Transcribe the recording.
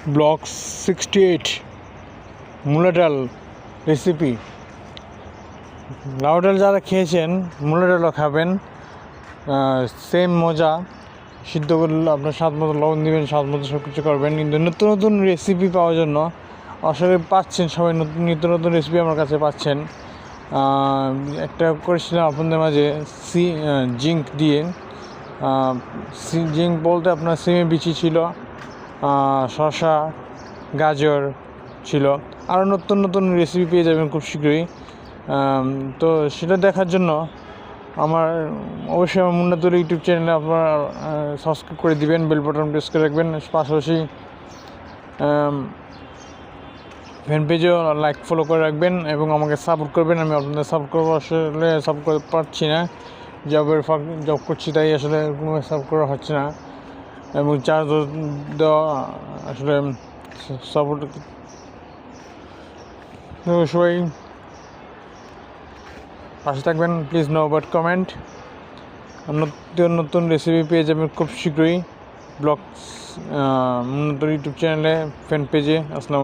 Block 68 মূলা ডাল recipe. লাউ ডাল যারা খেয়েছেন মূলা ডালও খাবেন, সেম মজা। সিদ্ধ করলে আপনার স্বাদ মতো লবণ দেবেন, স্বাদ মতো সব কিছু করবেন। কিন্তু নতুন নতুন রেসিপি পাওয়ার জন্য আসলে পাচ্ছেন সবাই, নিত্য নতুন রেসিপি আমার কাছে পাচ্ছেন। একটা করেছিলাম আপনাদের মাঝে জিঙ্ক দিয়ে। জিঙ্ক বলতে আপনার সিমে বিচি ছিল, শসা, গাজর ছিল। আরও নতুন নতুন রেসিপি পেয়ে যাবেন খুব শীঘ্রই। তো সেটা দেখার জন্য অবশ্যই আমার মুন্না তৈরি ইউটিউব চ্যানেলে আপনারা সাবস্ক্রাইব করে দিবেন, বেল বাটন প্রেস করে রাখবেন। পাশাপাশি ফ্যান পেজেও লাইক ফলো করে রাখবেন এবং আমাকে সাপোর্ট করবেন। আমি আপনাদের সাপোর্ট করবো, আসলে সাপোর্ট করতে পারছি না, জব করছি তাই আসলে কোনো সাপোর্ট করা হচ্ছে না এবং চার্জ দেওয়া আসলে সাপোর্ট। সবাই পাশে থাকবেন, প্লিজ নো বাট কমেন্ট। নতুন নতুন রেসিপি পেয়ে যাবেন খুব শীঘ্রই ব্লগ মুন্না তৈরি ইউটিউব চ্যানেলে, ফ্যান পেজে। আসসালাম।